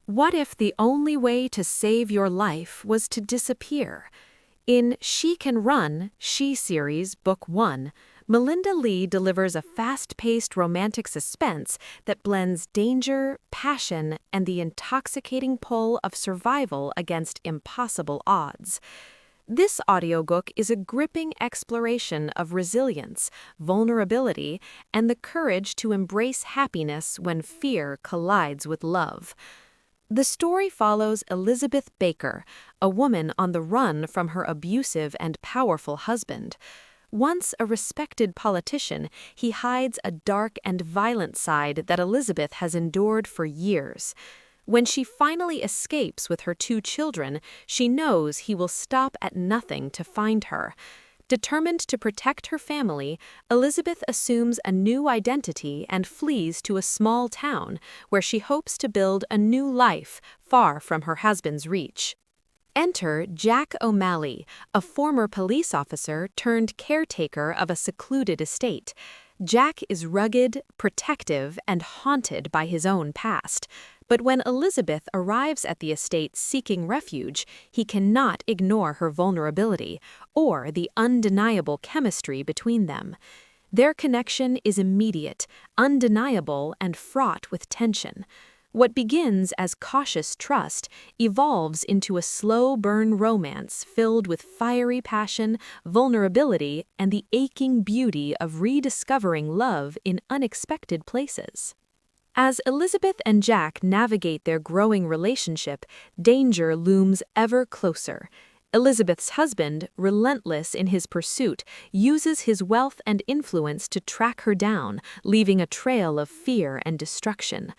What if the only way to save your life was to disappear? In She Can Run, She Series, Book 1, Melinda Leigh delivers a fast-paced romantic suspense that blends danger, passion, and the intoxicating pull of survival against impossible odds. This audiobook is a gripping exploration of resilience, vulnerability, and the courage to embrace happiness when fear collides with love. The story follows Elizabeth Baker, a woman on the run from her abusive and powerful husband. Once a respected politician, he hides a dark and violent side that Elizabeth has endured for years. When she finally escapes with her 2 children, she knows he will stop at nothing to find her. Determined to protect her family, Elizabeth assumes a new identity and flees to a small town where she hopes to build a new life far from her husband's reach. Enter Jack O'Malley, a former police officer turned caretaker of a secluded estate. Jack is rugged, protective, and haunted by his own past. But when Elizabeth arrives at the estate seeking refuge, he cannot ignore her vulnerability or the undeniable chemistry between them. Their connection is immediate, undeniable, and fraught with tension. What begins as cautious trust evolves into a slow-burn romance filled with fiery passion, vulnerability, and the aching beauty of rediscovering love in unexpected places. As Elizabeth and Jack navigate their growing relationship, danger looms ever closer. Elizabeth's husband, relentless in his pursuit, uses his wealth and influence to track her down, leaving a trail of fear and destruction.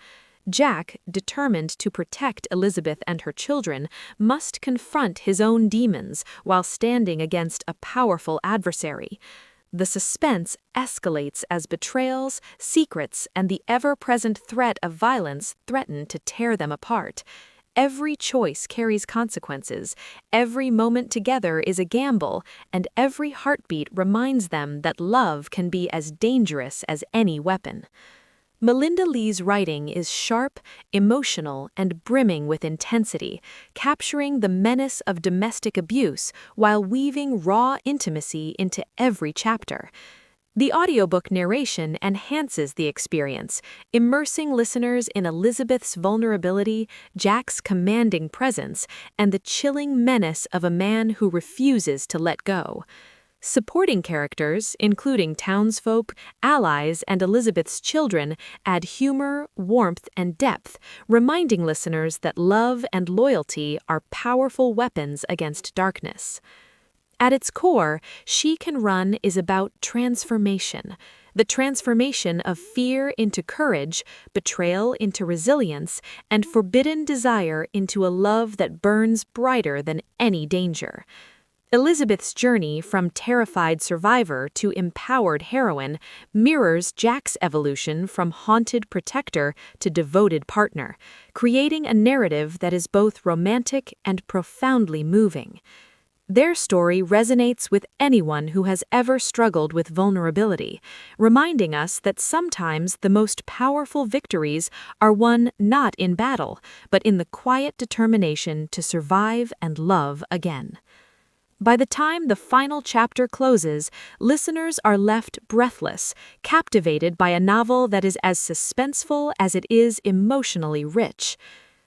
Jack, determined to protect Elizabeth and her children, must confront his own demons while standing against a powerful adversary. The suspense escalates as betrayals, secrets, and the ever-present threat of violence threaten to tear them apart. Every choice carries consequences, every moment together is a gamble, and every heartbeat reminds them that love can be as dangerous as any weapon. Melinda Leigh's writing is sharp, emotional, and brimming with intensity, capturing the menace of domestic abuse while weaving raw intimacy into every chapter. The audiobook narration enhances the experience, immersing listeners in Elizabeth's vulnerability, Jack's commanding presence, and the chilling menace of a man who refuses to let go. Supporting characters, including townsfolk, allies, and Elizabeth's children, add humor, warmth, and depth, reminding listeners that love and loyalty are powerful weapons against darkness. At its core, She Can Run is about transformation. The transformation of fear into courage, betrayal into resilience, and forbidden desire into a love that burns brighter than any danger. Elizabeth's journey from terrified survivor to empowered heroine mirrors Jack's evolution from haunted protector to devoted partner, creating a narrative that is both romantic and profoundly moving. Their story resonates with anyone who has ever struggled with vulnerability, reminding us that sometimes the most powerful victories are won not in battle, but in the quiet determination to survive and love again. By the time the final chapter closes, listeners are left breathless, captivated by a novel that is as suspenseful as it is emotionally rich.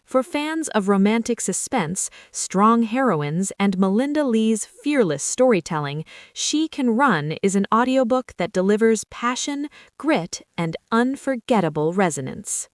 For fans of romantic suspense, strong heroines, and Melinda Leigh's fearless storytelling, She Can Run is an audiobook that delivers passion, grit, and unforgettable resonance.